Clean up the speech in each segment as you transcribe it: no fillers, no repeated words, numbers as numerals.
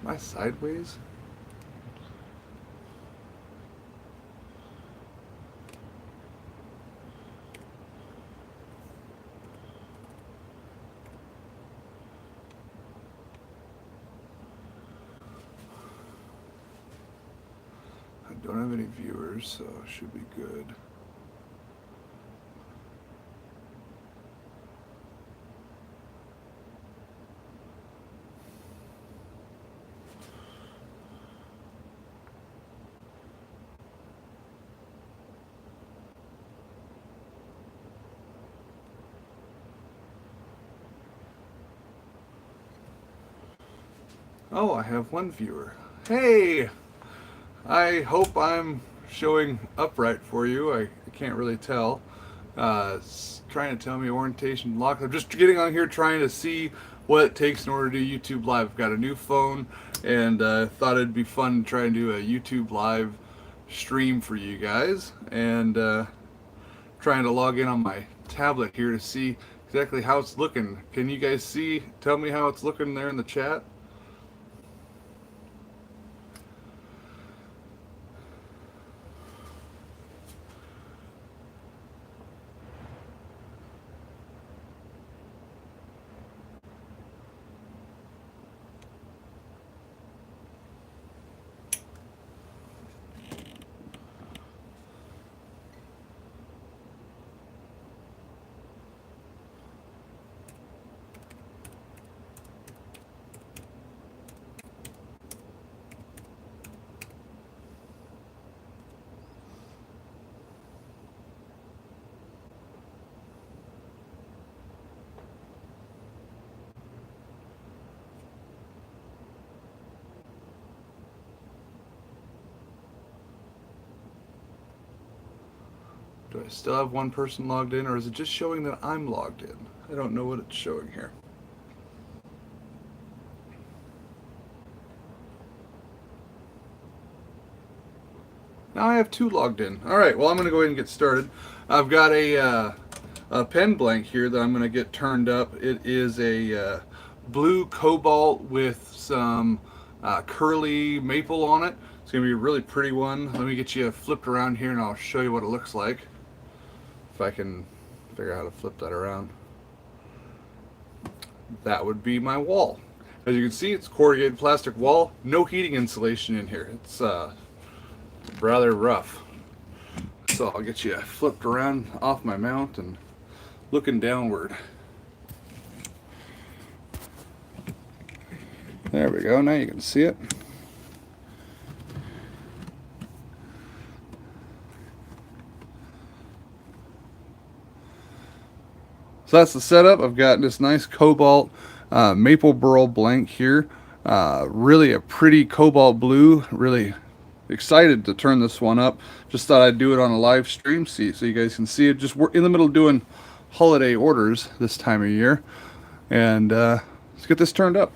Am I sideways? I don't have any viewers, so it should be good. Oh, I have one viewer. Hey! I hope I'm showing upright for you. I can't really tell. It's trying to tell me orientation lock. I'm just getting on here trying to see what it takes in order to do YouTube Live. I've got a new phone and thought it'd be fun to try and do a YouTube Live stream for you guys. And trying to log in on my tablet here to see exactly how it's looking. Can you guys see? Tell me how it's looking there in the chat. Do I still have one person logged in, or is it just showing that I'm logged in? I don't know what it's showing here. Now I have two logged in. All right, well, I'm going to go ahead and get started. I've got a pen blank here that I'm going to get turned up. It is a blue cobalt with some curly maple on it. It's going to be a really pretty one. Let me get you flipped around here and I'll show you what it looks like. If I can figure out how to flip that around. That would be my wall. As you can see, it's corrugated plastic wall. No heating insulation in here. It's rather rough. So I'll get you flipped around off my mount and looking downward. There we go. Now you can see it. So that's the setup. I've got this nice Cobalt maple burl blank here. Really a pretty cobalt blue. Really excited to turn this one up. Just thought I'd do it on a live stream so you guys can see it. Just we're in the middle of doing holiday orders this time of year. And let's get this turned up.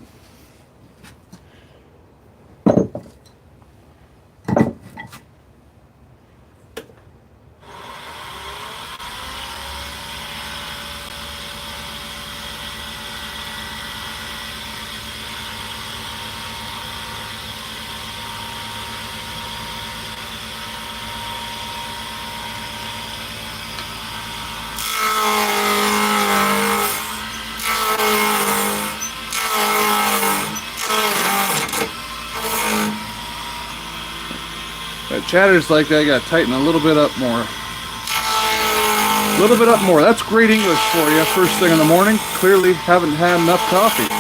That chatters like that, I gotta tighten a little bit up more. A little bit up more. That's great English for you. First thing in the morning. Clearly haven't had enough coffee.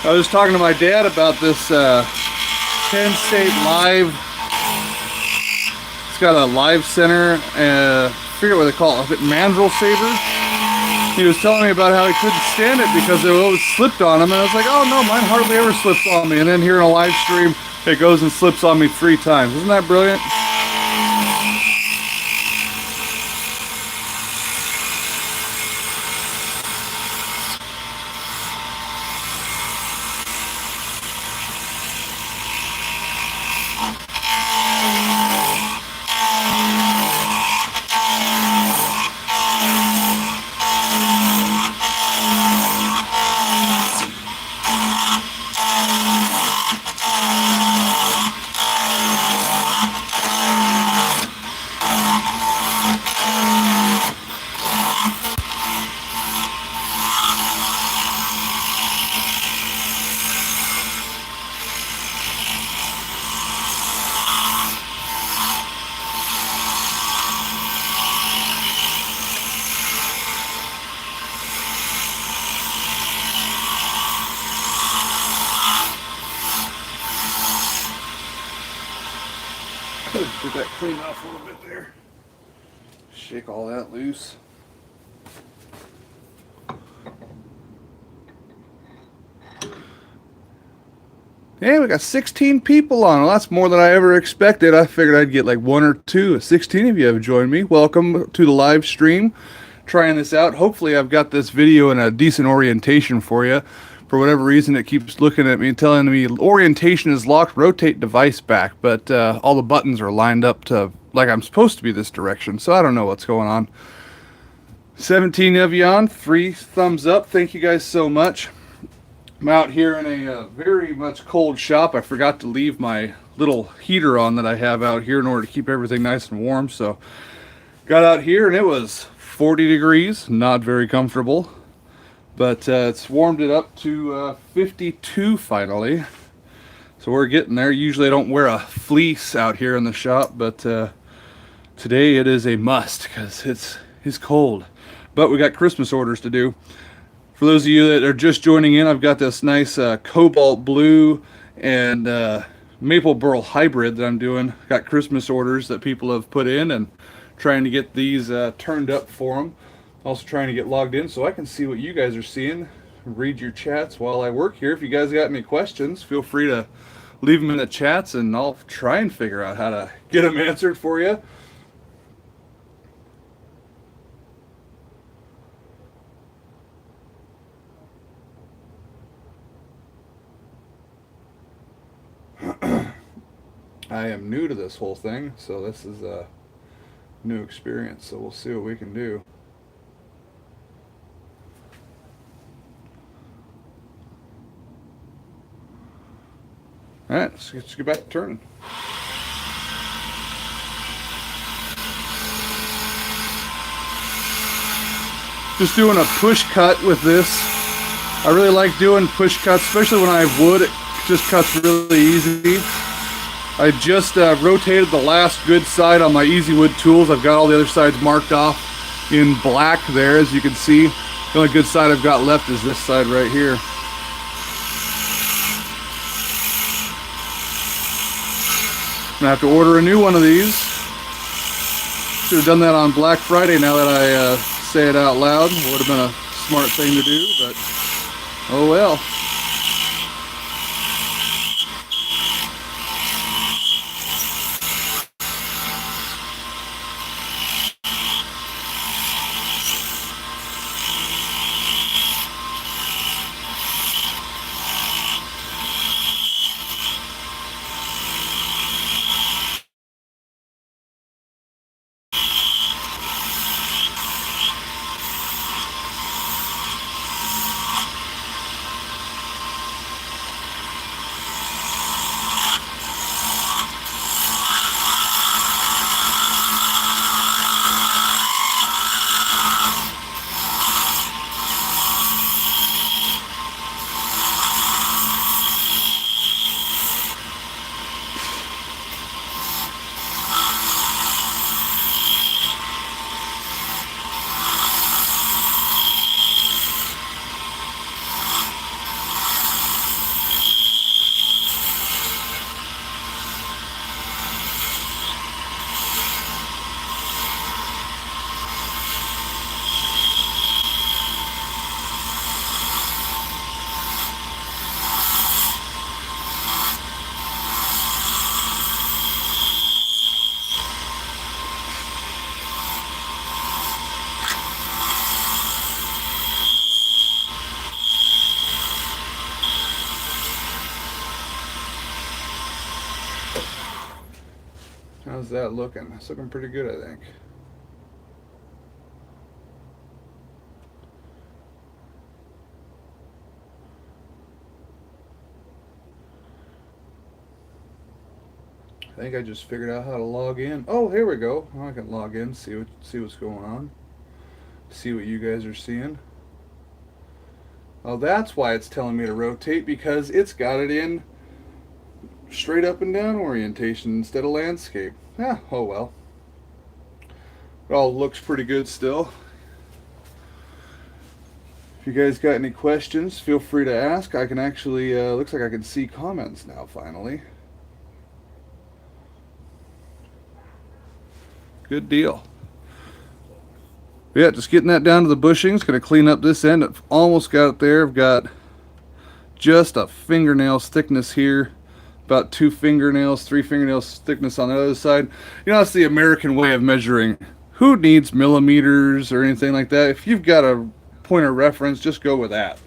I was talking to my dad about this Penn State Live. It's got a live center. I forget what they call it. Is it mandrel saber? He was telling me about how he couldn't stand it because it always slipped on him. And I was like, oh no, mine hardly ever slips on me. And then here in a live stream, it goes and slips on me 3 times. Isn't that brilliant? Get that cleaned off a little bit there. Shake all that loose. Yeah, we got 16 people on. Well, that's more than I ever expected. I figured I'd get like one or two. 16 of you have joined me. Welcome to the live stream. Trying this out. Hopefully I've got this video in a decent orientation for you. For whatever reason, it keeps looking at me and telling me orientation is locked, rotate device back. But all the buttons are lined up to like I'm supposed to be this direction. So I don't know what's going on. 17 of you on. 3 thumbs up. Thank you guys so much. I'm out here in a very much cold shop. I forgot to leave my little heater on that I have out here in order to keep everything nice and warm. So got out here and it was 40 degrees, not very comfortable. But it's warmed it up to 52 finally. So we're getting there. Usually I don't wear a fleece out here in the shop, but today it is a must because it's cold. But we got Christmas orders to do. For those of you that are just joining in, I've got this nice Cobalt blue and maple Burl hybrid that I'm doing. Got Christmas orders that people have put in and trying to get these turned up for them. Also trying to get logged in so I can see what you guys are seeing. Read your chats while I work here. If you guys got any questions, feel free to leave them in the chats and I'll try and figure out how to get them answered for you. I am new to this whole thing, so this is a new experience, so we'll see what we can do. Alright, let's get back to turning. Just doing a push cut with this. I really like doing push cuts, especially when I have wood. It just cuts really easy. I just rotated the last good side on my Easy Wood tools. I've got all the other sides marked off in black there, as you can see. The only good side I've got left is this side right here. I'm gonna have to order a new one of these. Should have done that on Black Friday now that I say it out loud. It would have been a smart thing to do, but oh well. How's that looking? It's looking pretty good, I think. I think I just figured out how to log in. Oh, here we go. Well, I can log in, see what's going on. See what you guys are seeing. Oh, that's why it's telling me to rotate, because it's got it in straight up and down orientation instead of landscape. Yeah, oh well. It all looks pretty good still. If you guys got any questions, feel free to ask. I can actually, looks like I can see comments now finally. Good deal. Yeah, just getting that down to the bushings. Going to clean up this end. I've almost got it there. I've got just a fingernail's thickness here. About 2 fingernails, 3 fingernails thickness on the other side. You know, that's the American way of measuring. Who needs millimeters or anything like that? If you've got a point of reference, just go with that.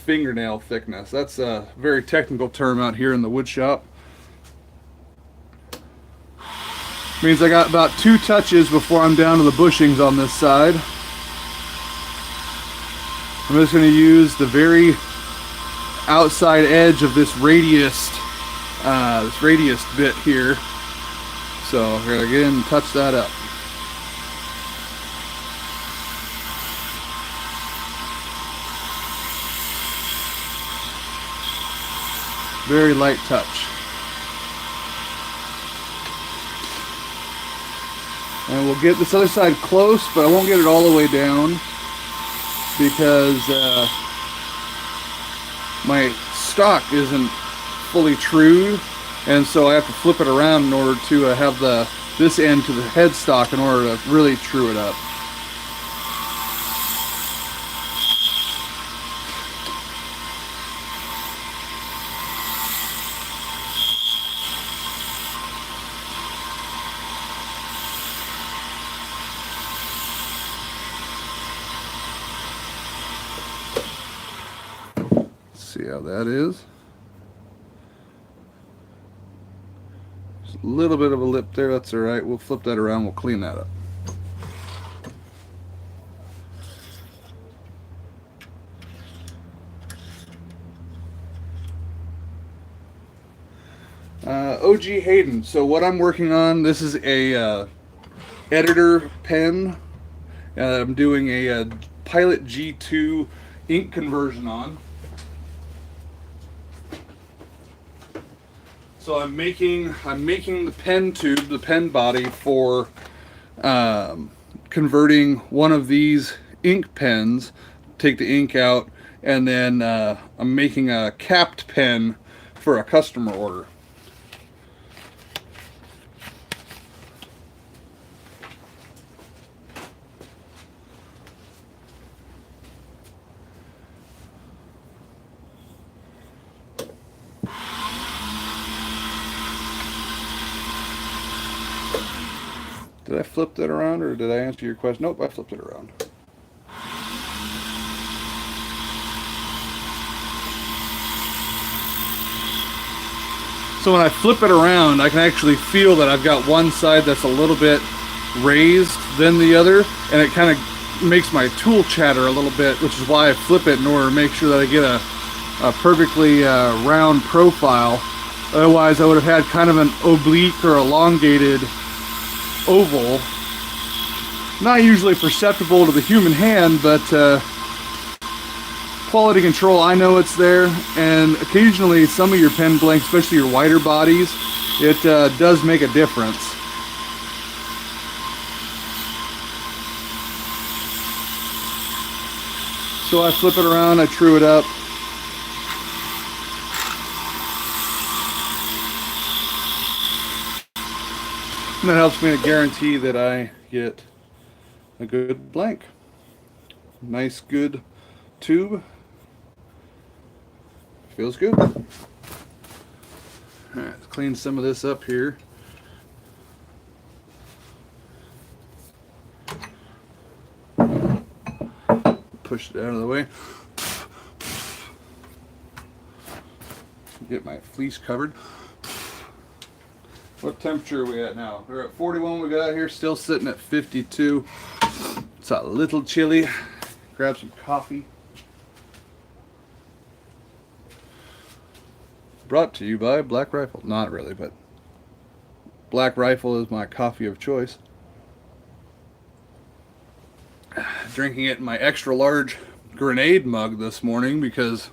Fingernail thickness. That's a very technical term out here in the wood shop. Means I got about 2 touches before I'm down to the bushings on this side. I'm just going to use the very outside edge of this radius bit here. So we're going to again touch that up. Very light touch. And we'll get this other side close, but I won't get it all the way down because my stock isn't fully true, and so I have to flip it around in order to have this end to the headstock in order to really true it up. See how that is. Just a little bit of a lip there, that's alright. We'll flip that around, we'll clean that up. OG Hayden. So what I'm working on, this is a editor pen. I'm doing a Pilot G2 ink conversion on. So I'm making the pen tube, the pen body for converting one of these ink pens. Take the ink out, and then I'm making a capped pen for a customer order. Did I flip that around, or did I answer your question? Nope, I flipped it around. So when I flip it around, I can actually feel that I've got one side that's a little bit raised than the other, and it kind of makes my tool chatter a little bit, which is why I flip it in order to make sure that I get a perfectly round profile. Otherwise, I would have had kind of an oblique or elongated oval. Not usually perceptible to the human hand, but quality control, I know it's there, and occasionally some of your pen blanks, especially your wider bodies, it does make a difference. So I flip it around, I true it up. And that helps me to guarantee that I get a good blank. Nice, good tube. Feels good. All right, let's clean some of this up here. Push it out of the way. Get my fleece covered. What temperature are we at now? We're at 41. We got out here, still sitting at 52. It's a little chilly. Grab some coffee. Brought to you by Black Rifle. Not really, but Black Rifle is my coffee of choice. Drinking it in my extra large grenade mug this morning because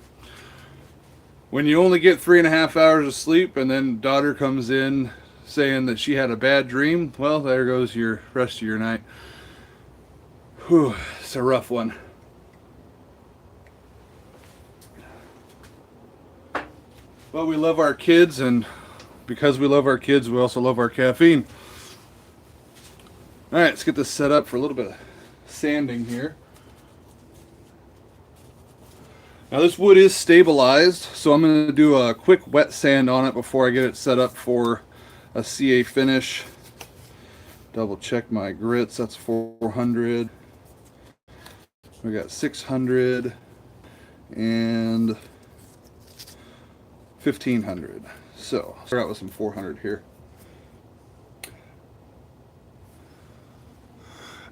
when you only get 3.5 hours of sleep and then daughter comes in saying that she had a bad dream, well, there goes your rest of your night. Whew, it's a rough one. Well, we love our kids, and because we love our kids, we also love our caffeine. All right, let's get this set up for a little bit of sanding here. Now this wood is stabilized, so I'm going to do a quick wet sand on it before I get it set up for a CA finish. Double check my grits. That's 400. We got 600 and 1500. So start out with some 400 here.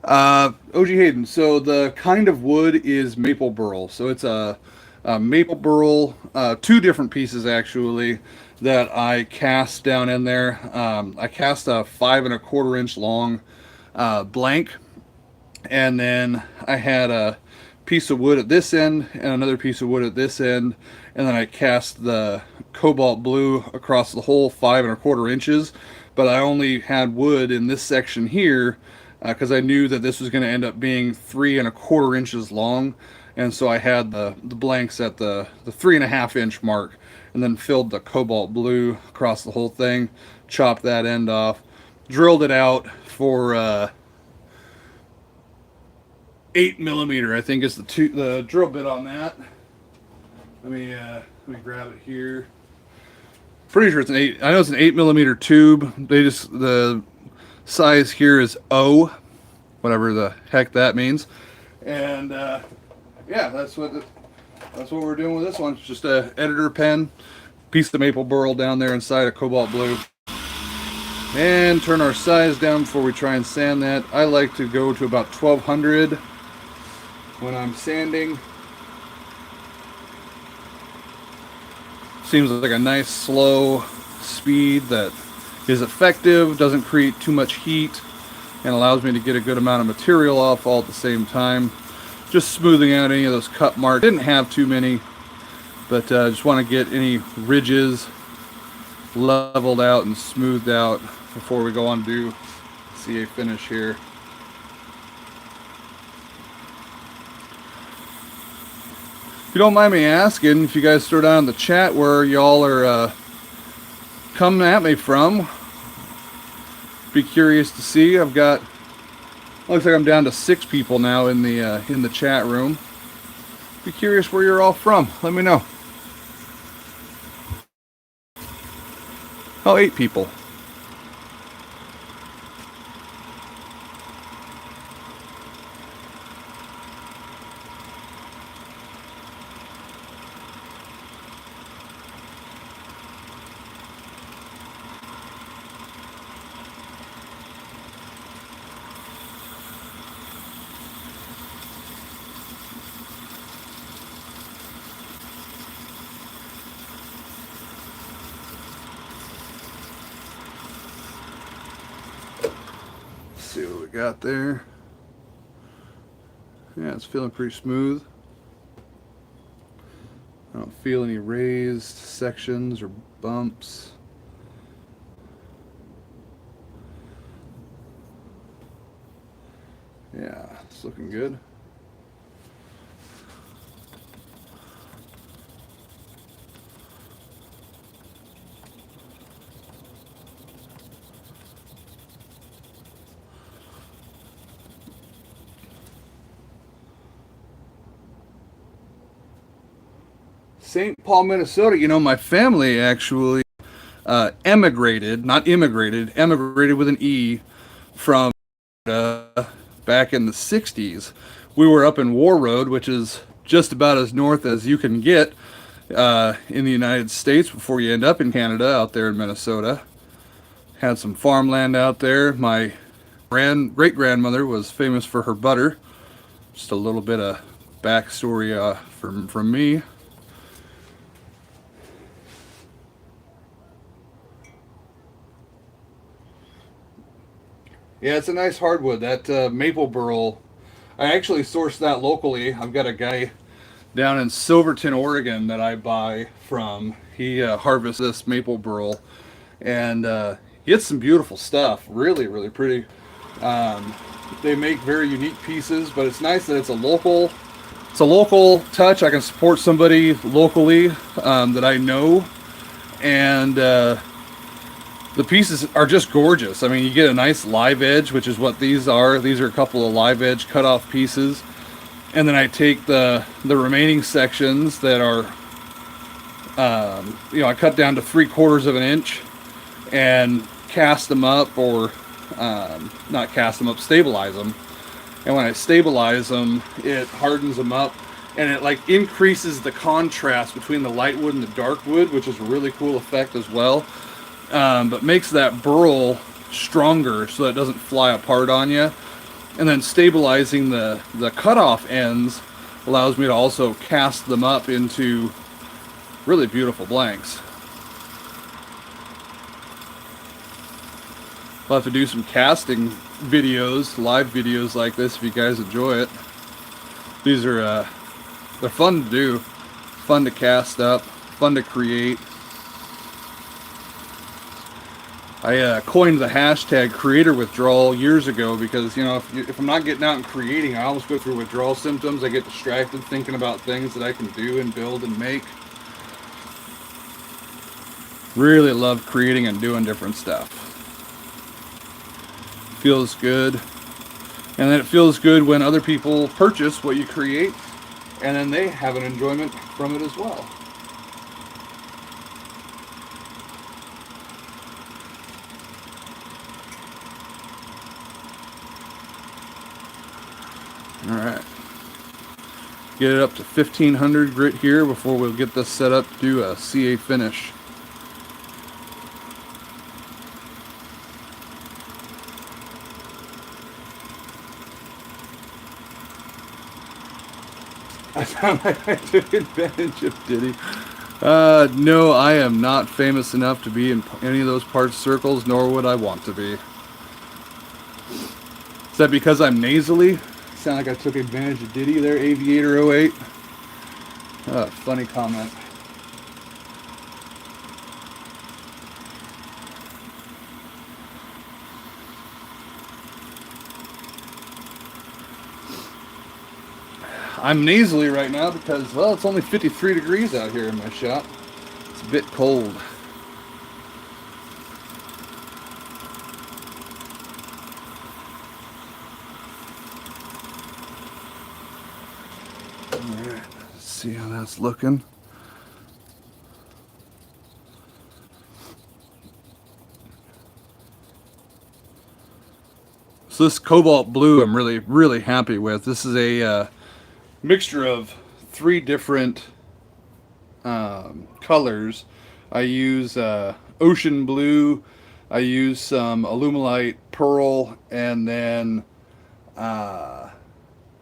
OG Hayden, so the kind of wood is maple burl. So it's a maple burl, two different pieces actually that I cast down in there. I cast a 5 1/4 inch long blank, and then I had a piece of wood at this end and another piece of wood at this end, and then I cast the cobalt blue across the whole 5 1/4 inches, but I only had wood in this section here because I knew that this was going to end up being 3 1/4 inches long, and so I had the blanks at the 3 1/2 inch mark, and then filled the cobalt blue across the whole thing, chopped that end off, drilled it out for 8mm, I think is the drill bit on that. Let me grab it here. Pretty sure it's an 8. I know it's an 8mm tube. The size here is O, whatever the heck that means. And yeah, that's what we're doing with this one. It's just a editor pen, piece of maple burl down there inside a cobalt blue. And turn our size down before we try and sand that. I like to go to about 1200 when I'm sanding. Seems like a nice slow speed that is effective, doesn't create too much heat, and allows me to get a good amount of material off all at the same time. Just smoothing out any of those cut marks. Didn't have too many, but just want to get any ridges leveled out and smoothed out before we go on to do CA finish here. If you don't mind me asking, if you guys throw down in the chat where y'all are coming at me from, be curious to see. I've got, looks like I'm down to 6 people now in the chat room. Be curious where you're all from. Let me know. Oh, 8 people. See what we got there. Yeah, it's feeling pretty smooth. I don't feel any raised sections or bumps. Yeah, it's looking good. St. Paul, Minnesota. You know, my family actually emigrated, not immigrated, emigrated with an E from back in the 60s. We were up in War Road, which is just about as north as you can get in the United States before you end up in Canada, out there in Minnesota. Had some farmland out there. My great-grandmother was famous for her butter. Just a little bit of backstory from me. Yeah, it's a nice hardwood. That maple burl, I actually sourced that locally. I've got a guy down in Silverton, Oregon that I buy from. He harvests this maple burl, and he gets some beautiful stuff. Really, really pretty. They make very unique pieces, but it's nice that it's a local touch. I can support somebody locally that I know, and the The pieces are just gorgeous. I mean, you get a nice live edge, which is what these are. These are a couple of live edge cut off pieces. And then I take the remaining sections that are, I cut down to 3/4 of an inch and cast them up, or not cast them up, stabilize them. And when I stabilize them, it hardens them up, and it like increases the contrast between the light wood and the dark wood, which is a really cool effect as well. But makes that burl stronger so that it doesn't fly apart on you. And then stabilizing the cutoff ends allows me to also cast them up into really beautiful blanks. I'll have to do some casting videos, live videos like this if you guys enjoy it. These are they're fun to do, fun to cast up, fun to create. I coined the hashtag creator withdrawal years ago because, you know, if I'm not getting out and creating, I almost go through withdrawal symptoms. I get distracted thinking about things that I can do and build and make. Really love creating and doing different stuff. Feels good. And then it feels good when other people purchase what you create, and then they have an enjoyment from it as well. Alright, get it up to 1500 grit here before we'll get this set up to do a CA finish. I found like I took advantage of Diddy. No, I am not famous enough to be in any of those parts circles, nor would I want to be. Is that because I'm nasally? Sound like I took advantage of Diddy there, Aviator 08? Funny comment. I'm nasally right now because, well, it's only 53 degrees out here in my shop. It's a bit cold. Alright, let's see how that's looking. So this cobalt blue I'm really happy with. This is a mixture of 3 different colors. I use ocean blue, I use some Alumilite pearl, and then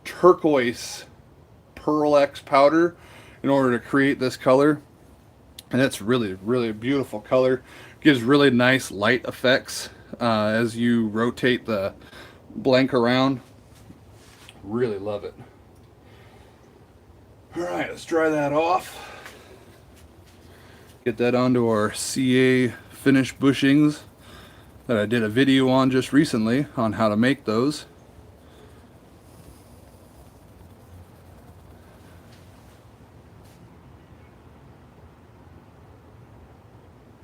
turquoise Pearl X powder in order to create this color. And it's really a beautiful color. Gives really nice light effects as you rotate the blank around. Really love it. Alright, let's dry that off. Get that onto our CA finish bushings that I did a video on just recently on how to make those.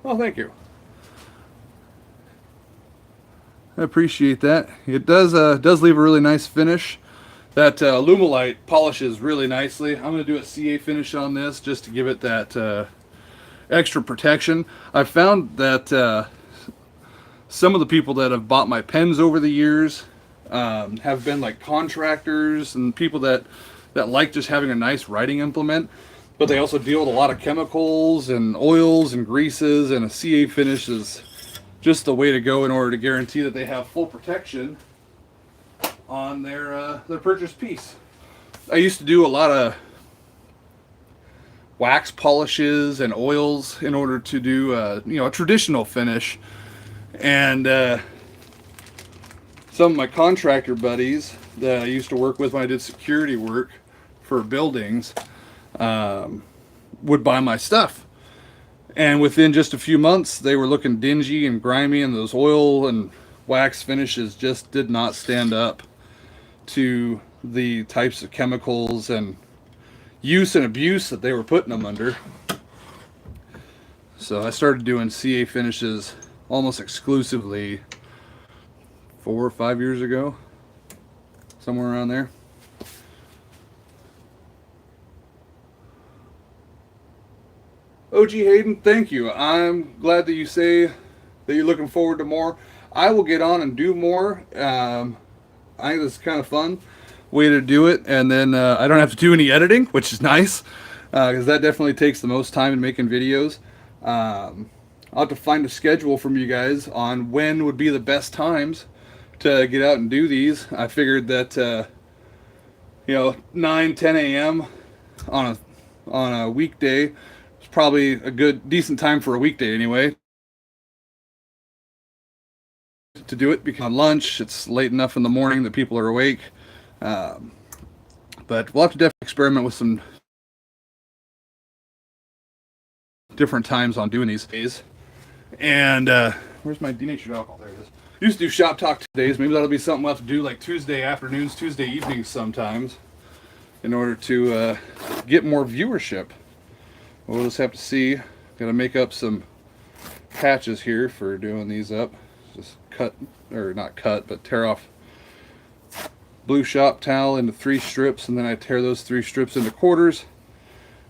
Oh, thank you. I appreciate that. It does leave a really nice finish. That Alumilite polishes really nicely. I'm going to do a CA finish on this just to give it that extra protection. I've found that some of the people that have bought my pens over the years have been like contractors and people that like just having a nice writing implement, but they also deal with a lot of chemicals and oils and greases, and a CA finish is just the way to go in order to guarantee that they have full protection on their purchased piece. I used to do a lot of wax polishes and oils in order to do a traditional finish, and some of my contractor buddies that I used to work with when I did security work for buildings would buy my stuff, and within just a few months they were looking dingy and grimy, and those oil and wax finishes just did not stand up to the types of chemicals and use and abuse that they were putting them under. So I started doing CA finishes almost exclusively 4 or 5 years ago, somewhere around there. OG Hayden, thank you. I'm glad that you say that you're looking forward to more. I will get on and do more. I think this is kind of fun way to do it, and then I don't have to do any editing, which is nice, because that definitely takes the most time in making videos. I'll have to find a schedule from you guys on when would be the best times to get out and do these. I figured that 9, 10 a.m. on a weekday is probably a good, decent time for a weekday anyway to do it, because on lunch it's late enough in the morning that people are awake. But we'll have to definitely experiment with some different times on doing these days. And where's my denatured alcohol? There it is. Used to do shop talk Tuesdays. Maybe that'll be something we'll have to do like Tuesday afternoons, Tuesday evenings sometimes, in order to get more viewership. We'll just have to see. Got to make up some patches here for doing these up. Just cut, or not cut, but tear off blue shop towel into 3 strips, and then I tear those 3 strips into quarters,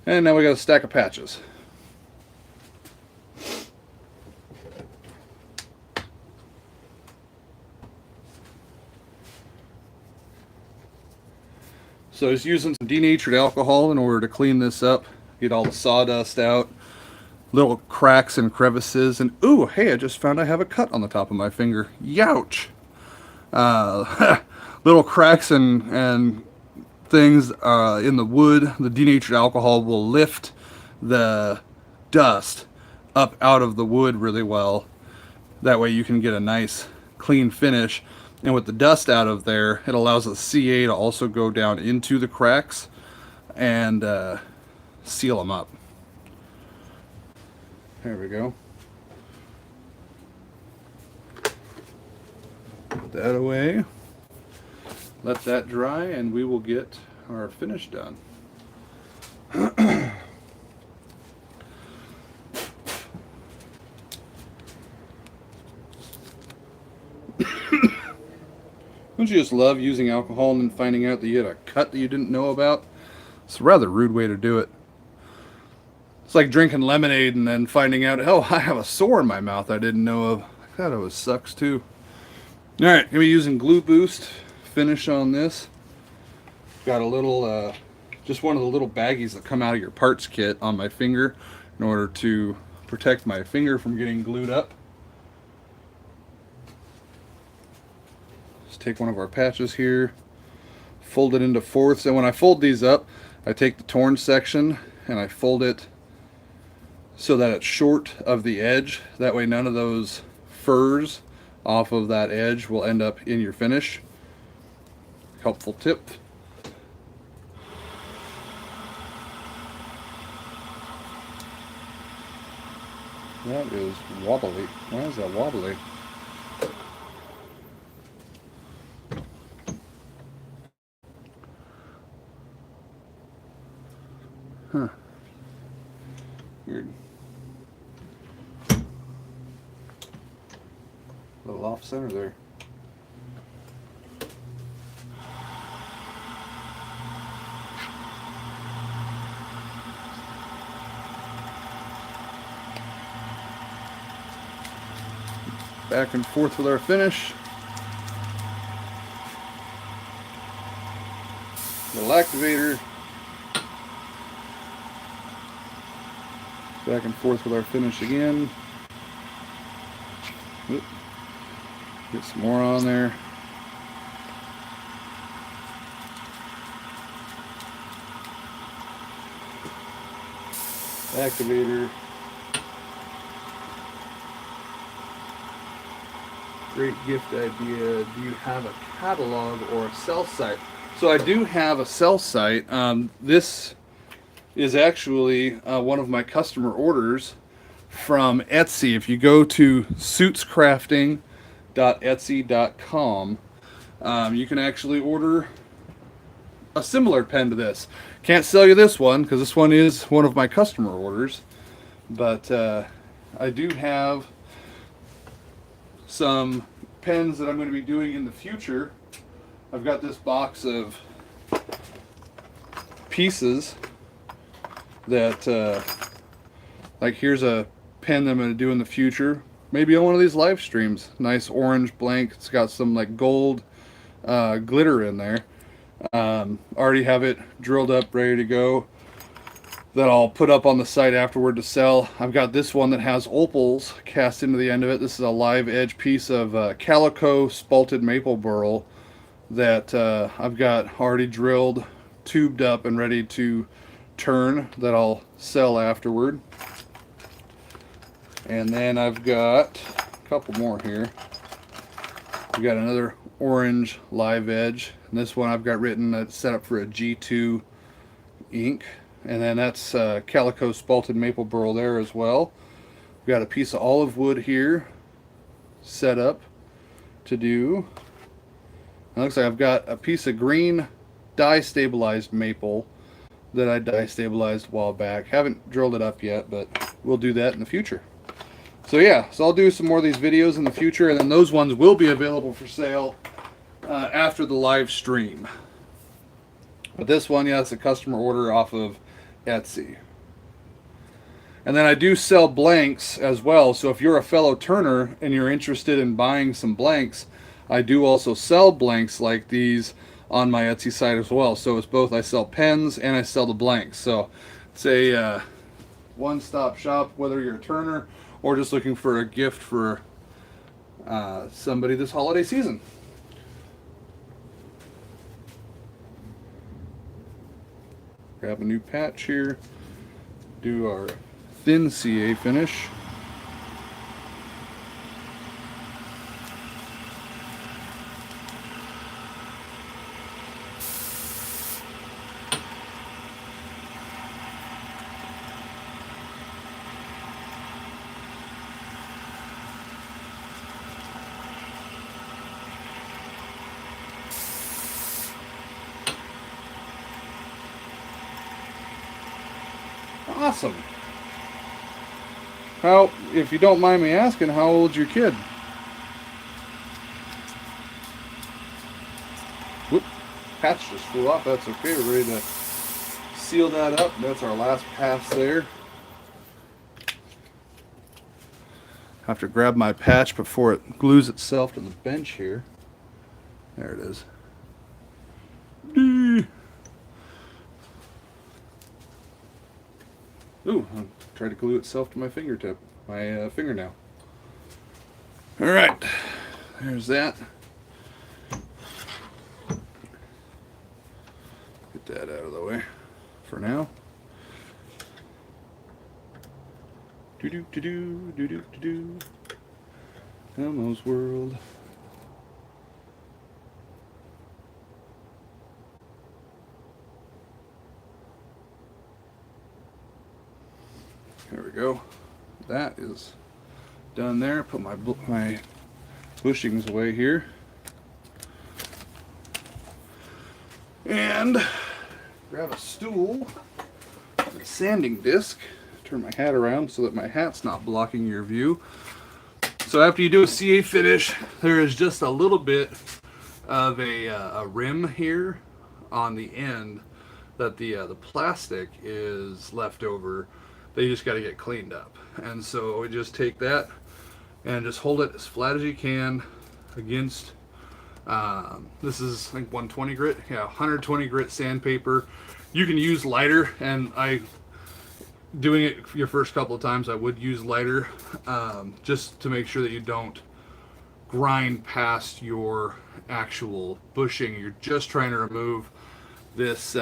and now we got a stack of patches. So just using some denatured alcohol in order to clean this up, get all the sawdust out, little cracks and crevices, and ooh, hey, I just found I have a cut on the top of my finger. Youch! Little cracks and things in the wood. The denatured alcohol will lift the dust up out of the wood really well. That way you can get a nice clean finish. And with the dust out of there, it allows the CA to also go down into the cracks and seal them up. There we go. Put that away. Let that dry, and we will get our finish done. Don't you just love using alcohol and then finding out that you had a cut that you didn't know about? It's a rather rude way to do it. It's like drinking lemonade and then finding out, oh, I have a sore in my mouth I didn't know of. I thought it sucks too. Alright, gonna be using Glue Boost finish on this. Got a little, just one of the little baggies that come out of your parts kit on my finger in order to protect my finger from getting glued up. Just take one of our patches here, fold it into fourths, and when I fold these up, I take the torn section and I fold it so that it's short of the edge. That way none of those furs off of that edge will end up in your finish. Helpful tip. That is wobbly. Why is that wobbly? Huh. Weird. A little off center there. Back and forth with our finish. Little activator. Back and forth with our finish again. Oop. Get some more on there. Activator. Great gift idea. Do you have a catalog or a sell site? So I do have a sell site. This is actually one of my customer orders from Etsy. If you go to suitscrafting.etsy.com, you can actually order a similar pen to this. Can't sell you this one because this one is one of my customer orders, but I do have some pens that I'm going to be doing in the future. I've got this box of pieces that, like here's a pen that I'm going to do in the future. Maybe on one of these live streams. Nice orange blank. It's got some like gold glitter in there. Already have it drilled up, ready to go. That I'll put up on the site afterward to sell. I've got this one that has opals cast into the end of it. This is a live edge piece of calico spalted maple burl that I've got already drilled, tubed up, and ready to turn, that I'll sell afterward. And then I've got a couple more here. We've got another orange live edge, and this one I've got written that's set up for a G2 ink. And then that's calico spalted maple burl there as well. We've got a piece of olive wood here set up to do. It looks like I've got a piece of green dye stabilized maple that I dye stabilized a while back. Haven't drilled it up yet, but we'll do that in the future. So yeah, so I'll do some more of these videos in the future, and then those ones will be available for sale after the live stream. But this one, yeah, it's a customer order off of Etsy. And then I do sell blanks as well, so if you're a fellow turner and you're interested in buying some blanks, I do also sell blanks like these on my Etsy site as well. So it's both, I sell pens and I sell the blanks. So it's a one-stop shop, whether you're a turner or just looking for a gift for somebody this holiday season. Grab a new patch here, do our thin CA finish. Awesome. How, if you don't mind me asking, how old's your kid? Whoop, patch just flew off. That's okay. We're ready to seal that up. That's our last pass there. Have to grab my patch before it glues itself to the bench here. There it is. Ooh, I'll try to glue itself to my fingertip, my fingernail. All right, there's that. Get that out of the way for now. Do-do-do-do, Elmo's World. There we go. That is done there. Put my bushings away here. And grab a stool, a sanding disc, turn my hat around so that my hat's not blocking your view. So after you do a CA finish, there is just a little bit of a rim here on the end that the plastic is left over. They just got to get cleaned up. And so we just take that and just hold it as flat as you can against, this is I think 120 grit, yeah, 120 grit sandpaper. You can use lighter, and doing it your first couple of times, I would use lighter, just to make sure that you don't grind past your actual bushing. You're just trying to remove this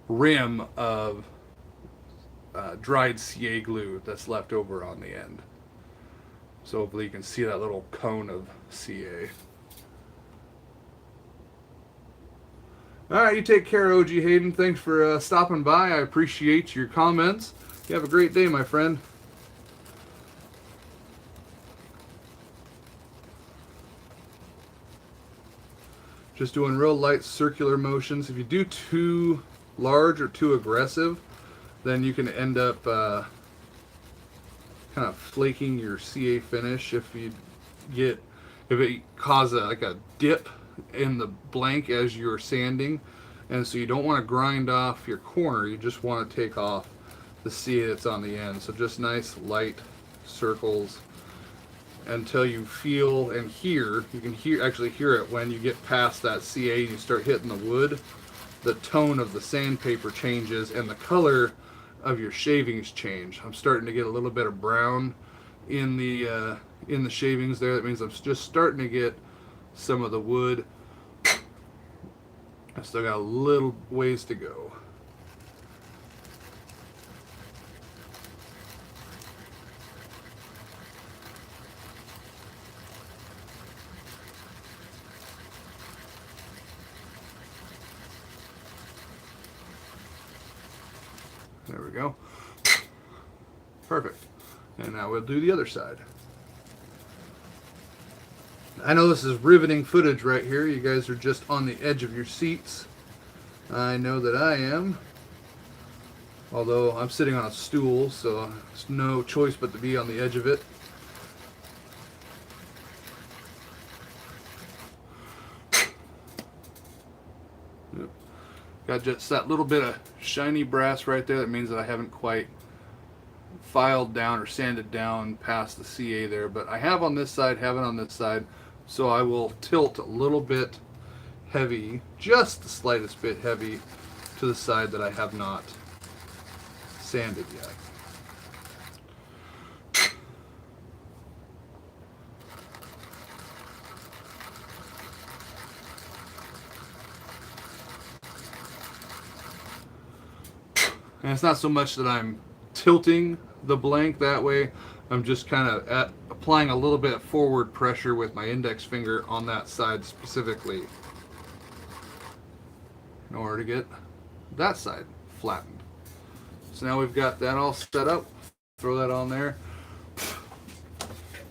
rim of dried CA glue that's left over on the end. So hopefully you can see that little cone of CA. Alright, you take care, OG Hayden. Thanks for stopping by. I appreciate your comments. You have a great day, my friend. Just doing real light circular motions. If you do too large or too aggressive, then you can end up kind of flaking your CA finish if it causes like a dip in the blank as you're sanding. And so you don't want to grind off your corner, you just want to take off the CA that's on the end. So just nice light circles until you feel and hear, you can actually hear it when you get past that CA and you start hitting the wood. The tone of the sandpaper changes and the color of your shavings change. I'm starting to get a little bit of brown in the shavings there. That means I'm just starting to get some of the wood. I still got a little ways to go. There we go. Perfect. And now we'll do the other side. I know this is riveting footage right here. You guys are just on the edge of your seats. I know that I am. Although I'm sitting on a stool, so there's no choice but to be on the edge of it. Yep. Got just that little bit of shiny brass right there. That means that I haven't quite filed down or sanded down past the CA there, but I have on this side, have it on this side, so I will tilt a little bit heavy, just the slightest bit heavy, to the side that I have not sanded yet. And it's not so much that I'm tilting the blank that way, I'm just kind of applying a little bit of forward pressure with my index finger on that side specifically in order to get that side flattened. So now we've got that all set up. Throw that on there.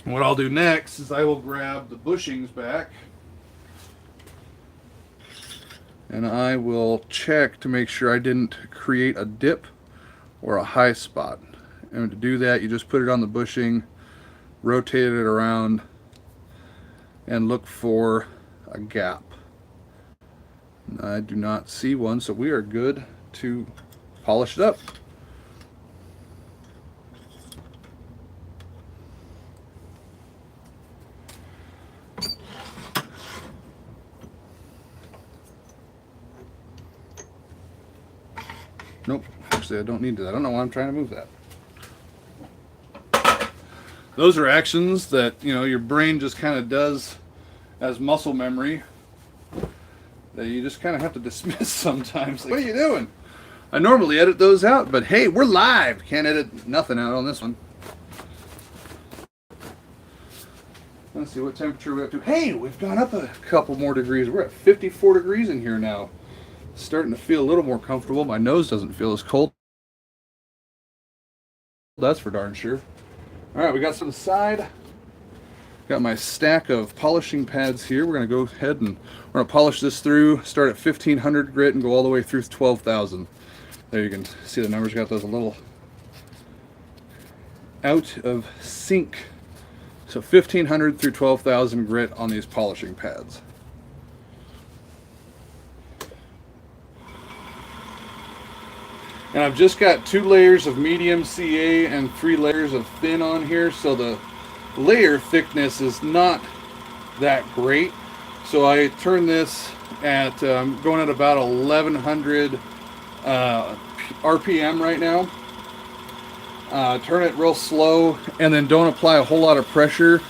And what I'll do next is I will grab the bushings back and I will check to make sure I didn't create a dip or a high spot. And to do that, you just put it on the bushing, rotate it around, and look for a gap. And I do not see one, so we are good to polish it up. Nope, actually I don't need that. I don't know why I'm trying to move that. Those are actions that, you know, your brain just kind of does as muscle memory that you just kind of have to dismiss sometimes. Like, what are you doing? I normally edit those out, but hey, we're live. Can't edit nothing out on this one. Let's see what temperature we're up to. Hey, we've gone up a couple more degrees. We're at 54 degrees in here now. Starting to feel a little more comfortable. My nose doesn't feel as cold. That's for darn sure. All right, we got some side. Got my stack of polishing pads here. We're going to go ahead and we're going to polish this through. Start at 1500 grit and go all the way through 12,000. There you can see the numbers. Got those a little out of sync. So 1500 through 12,000 grit on these polishing pads. And I've just got 2 layers of medium CA and 3 layers of thin on here, so the layer thickness is not that great. So I turn this at, going at about 1100 RPM right now. Turn it real slow and then don't apply a whole lot of pressure.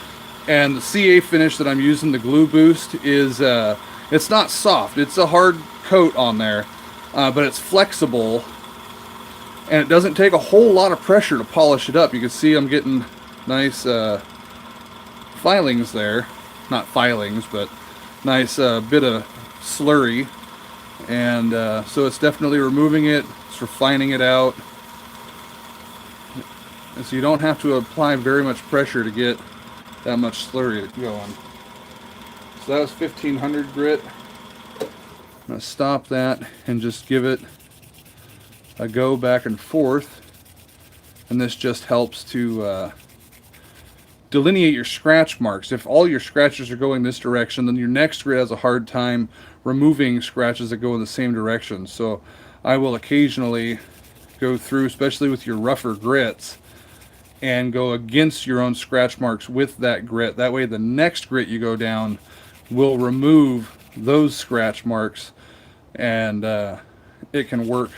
And the CA finish that I'm using, the Glue Boost, is it's not soft. It's a hard coat on there, but it's flexible. And it doesn't take a whole lot of pressure to polish it up. You can see I'm getting nice filings there. Not filings, but nice bit of slurry. And so it's definitely removing it. It's refining it out. And so you don't have to apply very much pressure to get that much slurry going. So that was 1500 grit. I'm going to stop that and just give it a go back and forth, and this just helps to delineate your scratch marks. If all your scratches are going this direction, then your next grit has a hard time removing scratches that go in the same direction. So I will occasionally go through, especially with your rougher grits, and go against your own scratch marks with that grit. That way the next grit you go down will remove those scratch marks, and it can work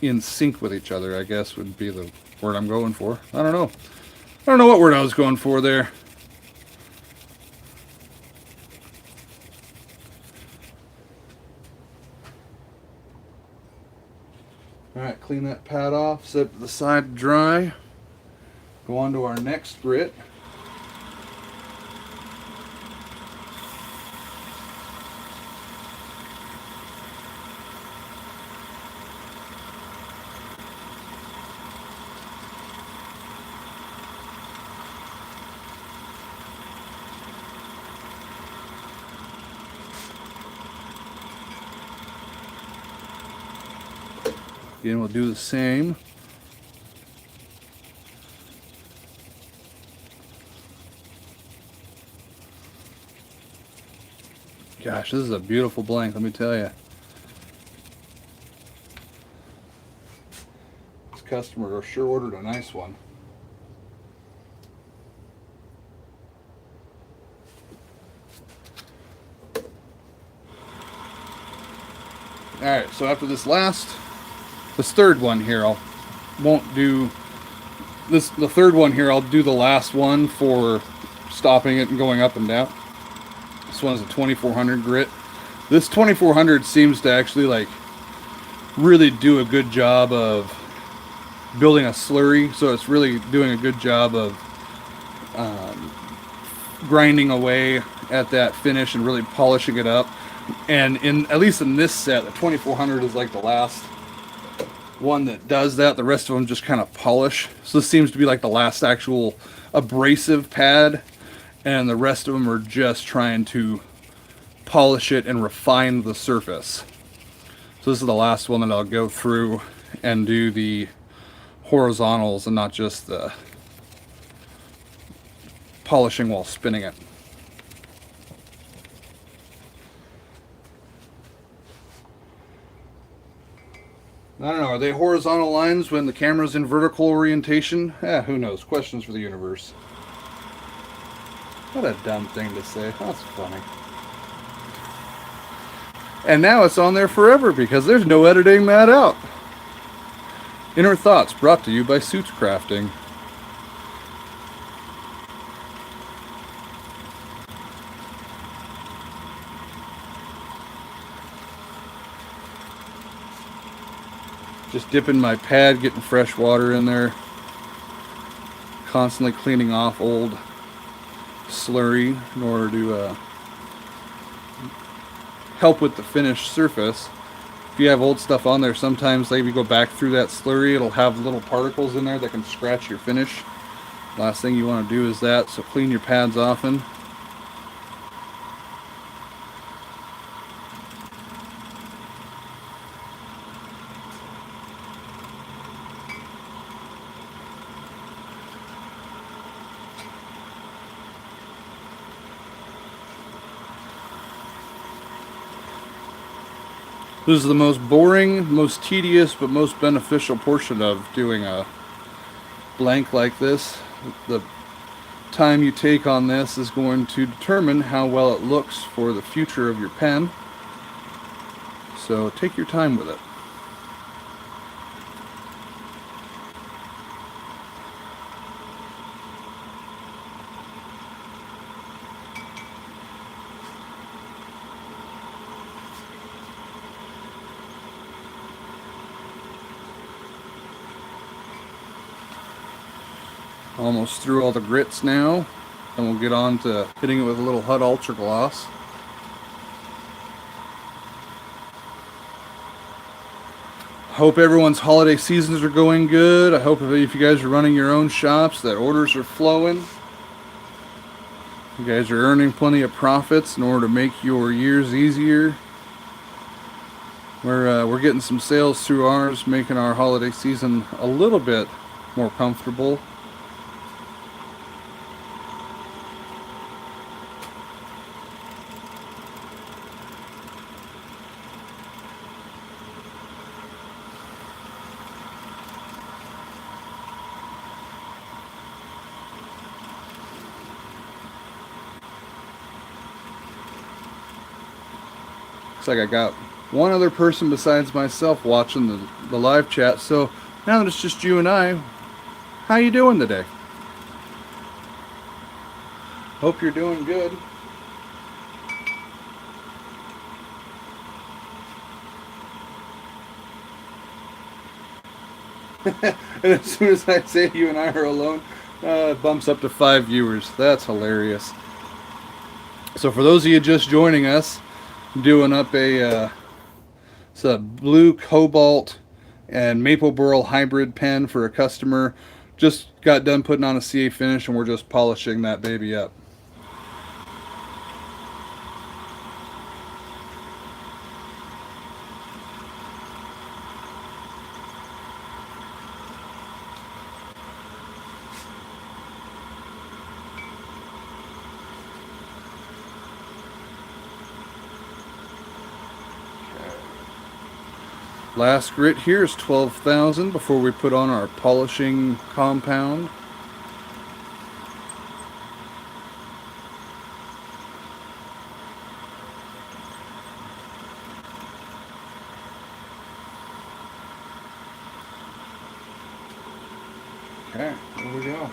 in sync with each other, I guess would be the word I'm going for. I don't know. I don't know what word I was going for there. Alright, clean that pad off, set it to the side to dry. Go on to our next grit. Again, we'll do the same. Gosh, this is a beautiful blank, let me tell you. This customer sure ordered a nice one. Alright, so after this third one here, the third one here, I'll do the last one for stopping it and going up and down. This one is a 2400 grit. This 2400 seems to actually like really do a good job of building a slurry, so it's really doing a good job of grinding away at that finish and really polishing it up. And at least in this set, the 2400 is like the last one that does that. The rest of them just kind of polish. So this seems to be like the last actual abrasive pad, and the rest of them are just trying to polish it and refine the surface. So this is the last one that I'll go through and do the horizontals and not just the polishing while spinning it. I don't know, are they horizontal lines when the camera's in vertical orientation? Who knows? Questions for the universe. What a dumb thing to say. That's funny. And now it's on there forever because there's no editing that out. Inner Thoughts brought to you by Suits Crafting. Just dipping my pad, getting fresh water in there. Constantly cleaning off old slurry in order to help with the finished surface. If you have old stuff on there, sometimes like if you go back through that slurry, it'll have little particles in there that can scratch your finish. Last thing you want to do is that, so clean your pads often. This is the most boring, most tedious, but most beneficial portion of doing a blank like this. The time you take on this is going to determine how well it looks for the future of your pen. So take your time with it. Almost through all the grits now, and we'll get on to hitting it with a little HUD Ultra Gloss. Hope everyone's holiday seasons are going good. I hope if you guys are running your own shops that orders are flowing. You guys are earning plenty of profits in order to make your years easier. We're getting some sales through ours, making our holiday season a little bit more comfortable. Looks like I got one other person besides myself watching the live chat. So now that it's just you and I, how you doing today? Hope you're doing good. And as soon as I say you and I are alone, it bumps up to 5 viewers. That's hilarious. So for those of you just joining us, I'm doing up it's a blue Cobalt and maple Burl hybrid pen for a customer. Just got done putting on a CA finish and we're just polishing that baby up. Last grit here is 12,000 before we put on our polishing compound. Okay, there we go.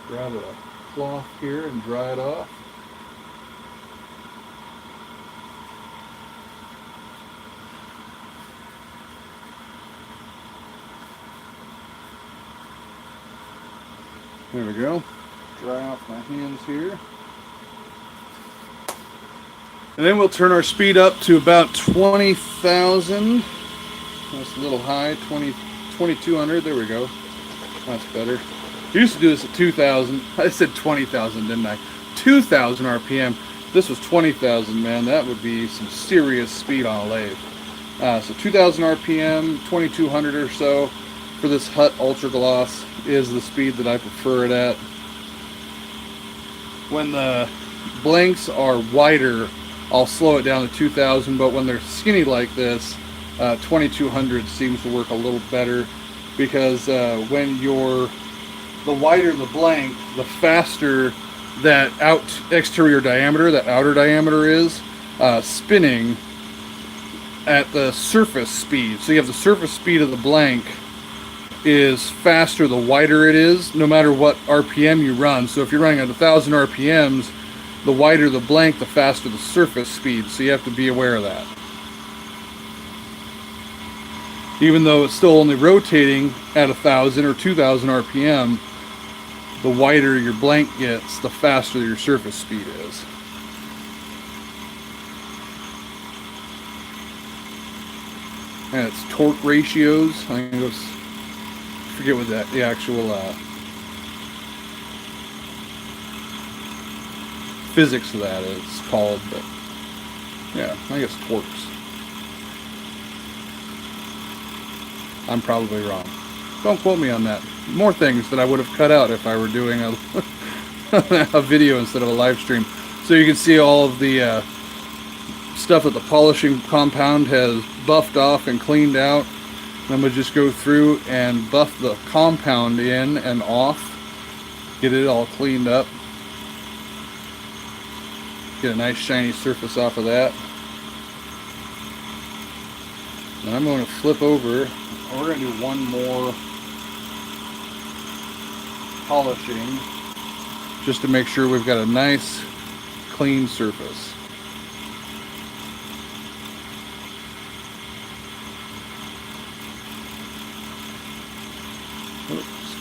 Grab a cloth here and dry it off. There we go. Dry off my hands here. And then we'll turn our speed up to about 20,000. That's a little high, 2,200. There we go. That's better. I used to do this at 2,000. I said 20,000, didn't I? 2,000 RPM. This was 20,000, man. That would be some serious speed on a lathe. So 2,000 RPM, 2,200 or so for this Hut Ultra Gloss is the speed that I prefer it at. When the blanks are wider, I'll slow it down to 2,000, but when they're skinny like this, 2,200 seems to work a little better because when the wider the blank, the faster that exterior diameter, that outer diameter is spinning at the surface speed. So you have the surface speed of the blank is faster the wider it is, no matter what RPM you run. So if you're running at 1,000 RPMs, the wider the blank, the faster the surface speed. So you have to be aware of that. Even though it's still only rotating at 1,000 or 2,000 RPM, the wider your blank gets, the faster your surface speed is. And it's torque ratios. I think it was, forget what the actual physics of that is called, but yeah, I think it's torques. I'm probably wrong. Don't quote me on that. More things that I would have cut out if I were doing a, a video instead of a live stream. So you can see all of the stuff that the polishing compound has buffed off and cleaned out. I'm going to just go through and buff the compound in and off, get it all cleaned up, get a nice shiny surface off of that. And I'm going to flip over. We're going to do one more polishing just to make sure we've got a nice clean surface.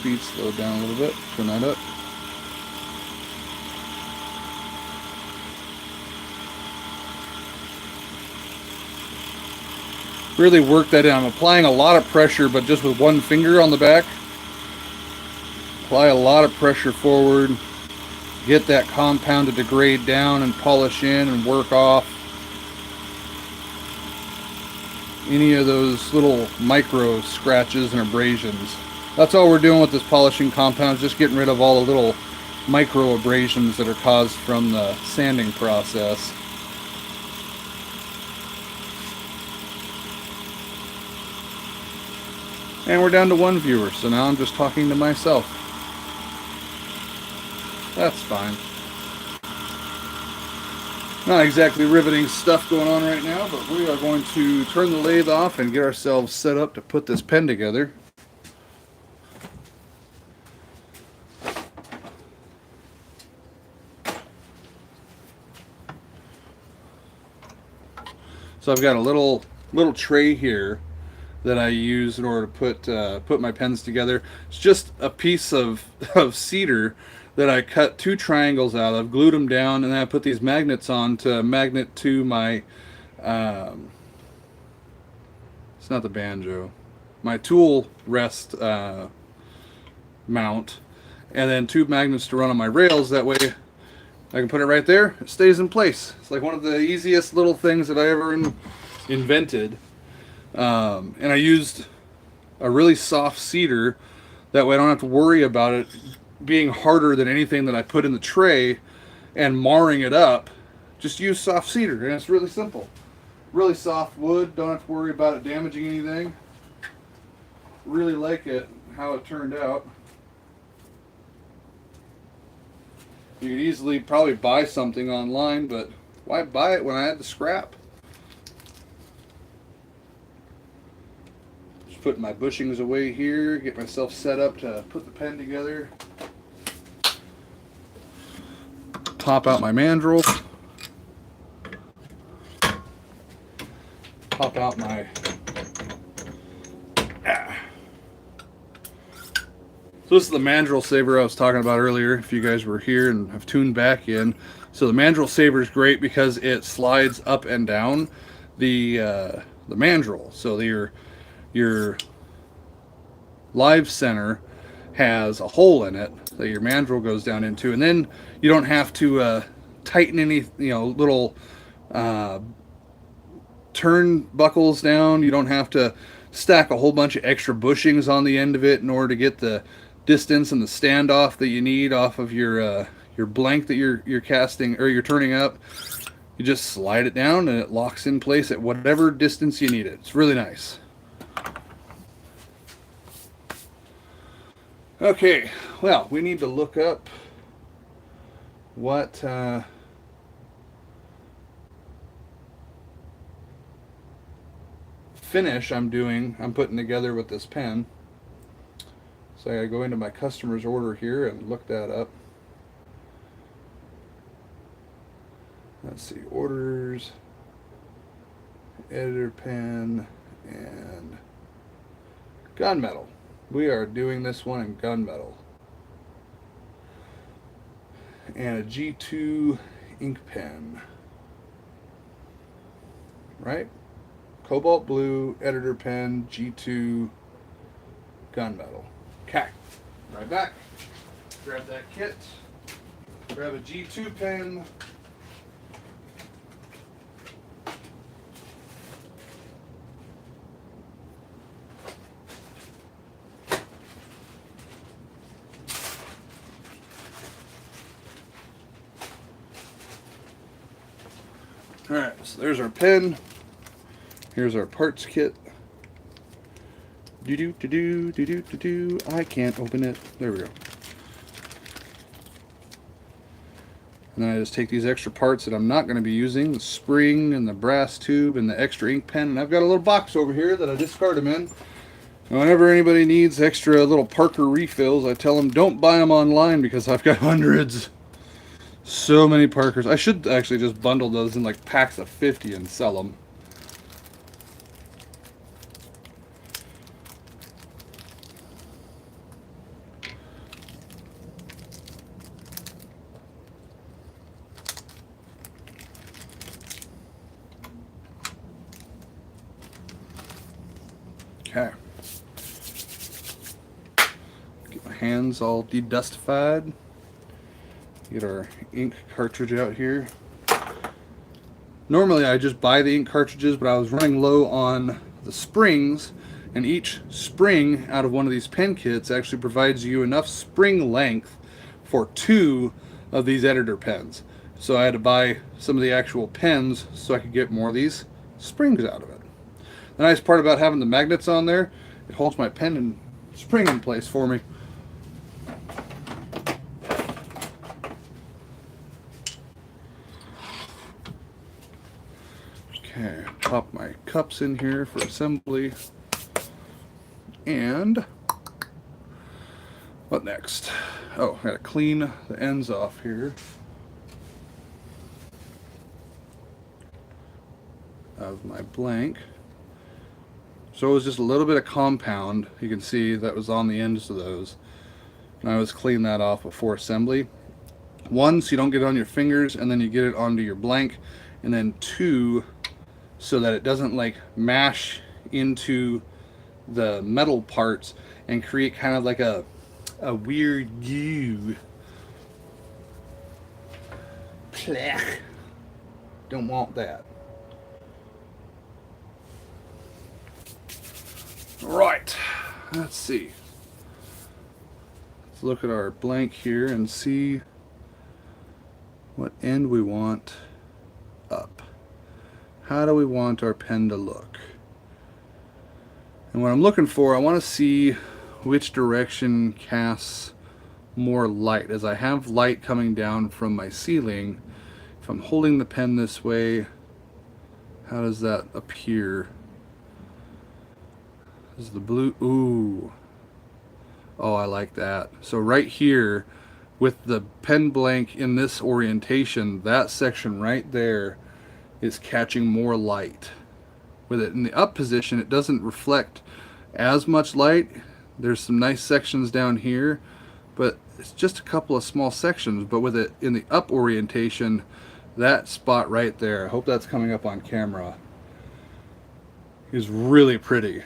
Speed slowed down a little bit. Turn that up. Really work that in. I'm applying a lot of pressure, but just with one finger on the back. Apply a lot of pressure forward. Get that compound to degrade down and polish in and work off any of those little micro scratches and abrasions. That's all we're doing with this polishing compound, just getting rid of all the little micro abrasions that are caused from the sanding process. And we're down to 1 viewer, so now I'm just talking to myself. That's fine. Not exactly riveting stuff going on right now, but we are going to turn the lathe off and get ourselves set up to put this pen together. So I've got a little tray here that I use in order to put my pens together. It's just a piece of cedar that I cut 2 triangles out of, glued them down, and then I put these magnets on to magnet to my it's not the banjo, my tool rest mount, and then 2 magnets to run on my rails. That way I can put it right there. It stays in place. It's like one of the easiest little things that I ever invented. And I used a really soft cedar. That way I don't have to worry about it being harder than anything that I put in the tray and marring it up. Just use soft cedar, and it's really simple. Really soft wood. Don't have to worry about it damaging anything. Really like it, how it turned out. You could easily probably buy something online, but why buy it when I had the scrap? Just put my bushings away here, get myself set up to put the pen together. Pop out my mandrel. Pop out my... So this is the mandrel saver I was talking about earlier, if you guys were here and have tuned back in. So the mandrel saver is great because it slides up and down the mandrel. So your live center has a hole in it that your mandrel goes down into, and then you don't have to tighten any little turn buckles down. You don't have to stack a whole bunch of extra bushings on the end of it in order to get the distance and the standoff that you need off of your blank that you're casting or you're turning up. You just slide it down and it locks in place at whatever distance you need it. It's really nice. Okay, well, we need to look up what finish I'm putting together with this pen. So I gotta go into my customer's order here and look that up. Let's see, orders, editor pen, and gunmetal. We are doing this one in gunmetal. And a G2 ink pen. Right? Cobalt blue, editor pen, G2 gunmetal. Okay, right back. Grab that kit. Grab a G2 pen. Alright, so there's our pen. Here's our parts kit. I can't open it. There we go. And then I just take these extra parts that I'm not going to be using, the spring and the brass tube and the extra ink pen, and I've got a little box over here that I discard them in. And whenever anybody needs extra little Parker refills, I tell them don't buy them online because I've got hundreds. So many Parkers. I should actually just bundle those in like packs of 50 and sell them. Okay. Get my hands all dedustified. Get our ink cartridge out here. Normally I just buy the ink cartridges, but I was running low on the springs, and each spring out of one of these pen kits actually provides you enough spring length for 2 of these editor pens. So I had to buy some of the actual pens so I could get more of these springs out of it. The nice part about having the magnets on there, it holds my pen and spring in place for me. Okay, pop my cups in here for assembly. And what next? Oh, I gotta clean the ends off here of my blank. So it was just a little bit of compound. You can see that was on the ends of those. And I was cleaning that off before assembly. One, so you don't get it on your fingers, and then you get it onto your blank. And then two, so that it doesn't like mash into the metal parts and create kind of like a weird goo. Plech. Don't want that. Right, let's see. Let's look at our blank here and see what end we want up. How do we want our pen to look? And what I'm looking for, I want to see which direction casts more light. As I have light coming down from my ceiling, if I'm holding the pen this way, how does that appear? Is the blue? Ooh. Oh, I like that. So right here, with the pen blank in this orientation, that section right there is catching more light. With it in the up position, it doesn't reflect as much light. There's some nice sections down here, but it's just a couple of small sections. But with it in the up orientation, that spot right there, I hope that's coming up on camera, is really pretty.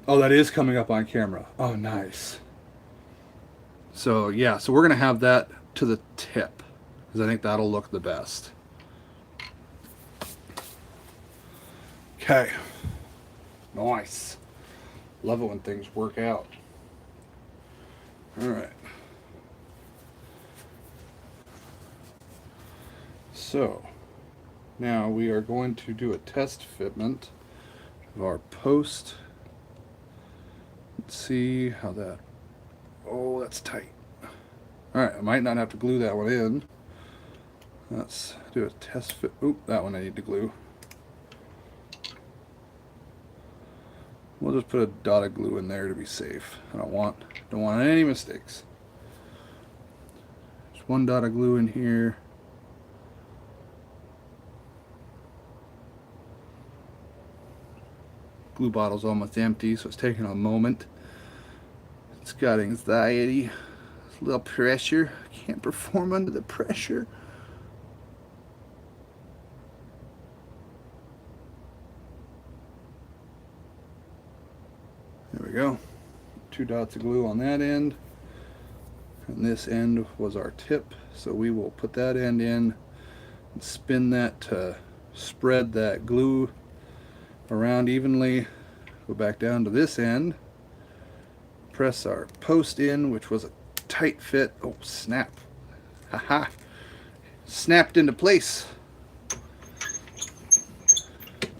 Oh, that is coming up on camera. Oh, nice. So yeah, so we're gonna have that to the tip, because I think that'll look the best. Okay. Nice. Love it when things work out. All right. So now we are going to do a test fitment of our post. Let's see how that. Oh, that's tight. All right, I might not have to glue that one in. Let's do a test fit. Oop, that one I need to glue. We'll just put a dot of glue in there to be safe. I don't want any mistakes. Just one dot of glue in here. Glue bottle's almost empty, so it's taking a moment. It's got anxiety. It's a little pressure. I can't perform under the pressure. There we go. 2 dots of glue on that end. And this end was our tip, so we will put that end in and spin that to spread that glue around evenly. Go back down to this end. Press our post in, which was a tight fit. Oh, snap. Haha. Snapped into place.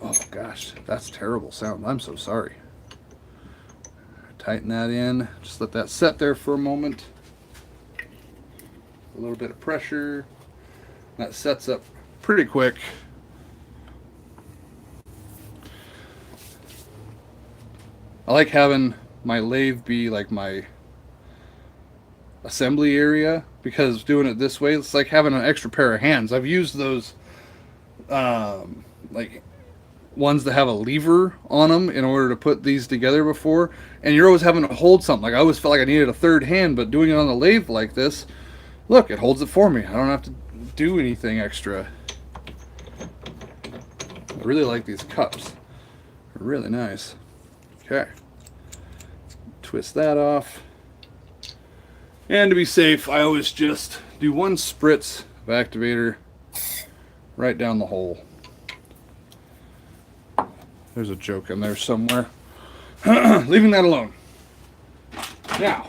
Oh gosh, that's terrible sound. I'm so sorry. Tighten that in. Just let that set there for a moment. A little bit of pressure. That sets up pretty quick. I like having my lathe be like my assembly area, because doing it this way, it's like having an extra pair of hands. I've used those like ones that have a lever on them in order to put these together before, and you're always having to hold something. Like I always felt like I needed a third hand, but doing it on the lathe like this, look, it holds it for me. I don't have to do anything extra. I really like these cups. They're really nice. Okay. Twist that off. And to be safe, I always just do 1 spritz of activator right down the hole. There's a joke in there somewhere. Leaving that alone. Now,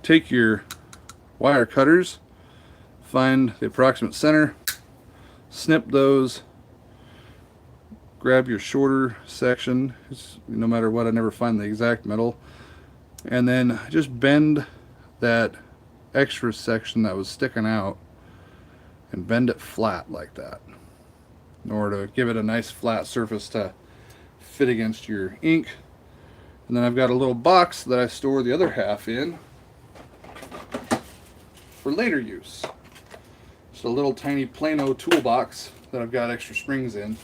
take your wire cutters, find the approximate center, snip those, grab your shorter section. No matter what, I never find the exact middle. And then just bend that extra section that was sticking out and bend it flat like that. in order to give it a nice flat surface to fit against your ink. And then I've got a little box that I store the other half in for later use. Just a little tiny Plano toolbox that I've got extra springs in.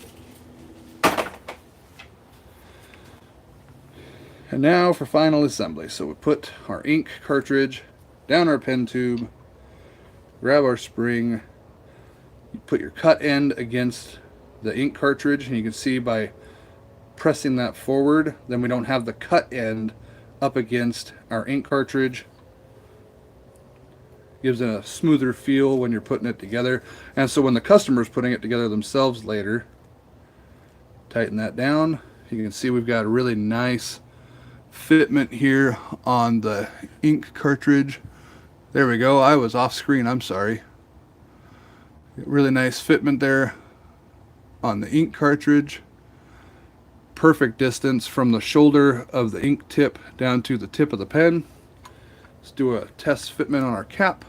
And now for final assembly. So we put our ink cartridge down our pen tube, grab our spring, you put your cut end against the ink cartridge, and you can see by pressing that forward, then we don't have the cut end up against our ink cartridge. Gives it a smoother feel when you're putting it together. And so when the customer's putting it together themselves later, tighten that down. You can see we've got a really nice fitment here on the ink cartridge. There we go. I was off screen. I'm sorry. Really nice fitment there on the ink cartridge. Perfect distance from the shoulder of the ink tip down to the tip of the pen. Let's do a test fitment on our cap.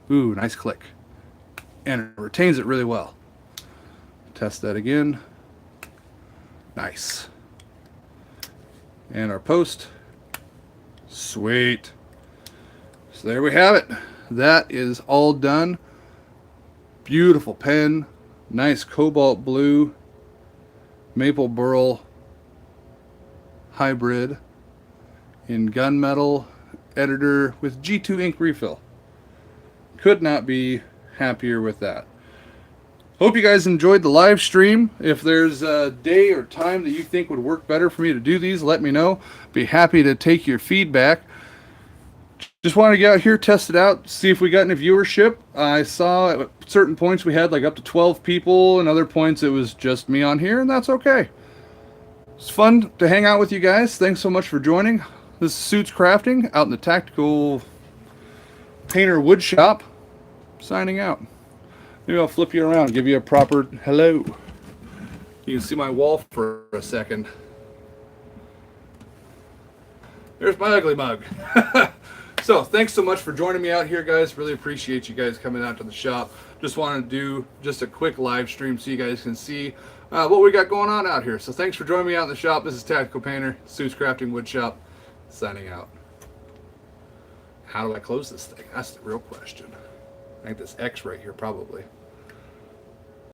Ooh, nice click. And it retains it really well. Test that again. Nice. And our post. Sweet. So there we have it. That is all done. Beautiful pen. Nice cobalt blue. Maple Burl hybrid in gunmetal editor with G2 ink refill. Could not be happier with that. Hope you guys enjoyed the live stream. If there's a day or time that you think would work better for me to do these, let me know. Be happy to take your feedback. Just wanted to get out here, test it out, see if we got any viewership. I saw at certain points we had like up to 12 people, and other points it was just me on here, and that's okay. It's fun to hang out with you guys. Thanks so much for joining. This is Suits Crafting out in the Tactical Painter Wood Shop. Signing out. Maybe I'll flip you around, give you a proper hello. You can see my wall for a second. There's my ugly mug. So, thanks so much for joining me out here, guys. Really appreciate you guys coming out to the shop. Just wanted to do just a quick live stream so you guys can see what we got going on out here. So, thanks for joining me out in the shop. This is Tactical Painter, Suits Crafting Wood Shop, signing out. How do I close this thing? That's the real question. I think this X right here, probably.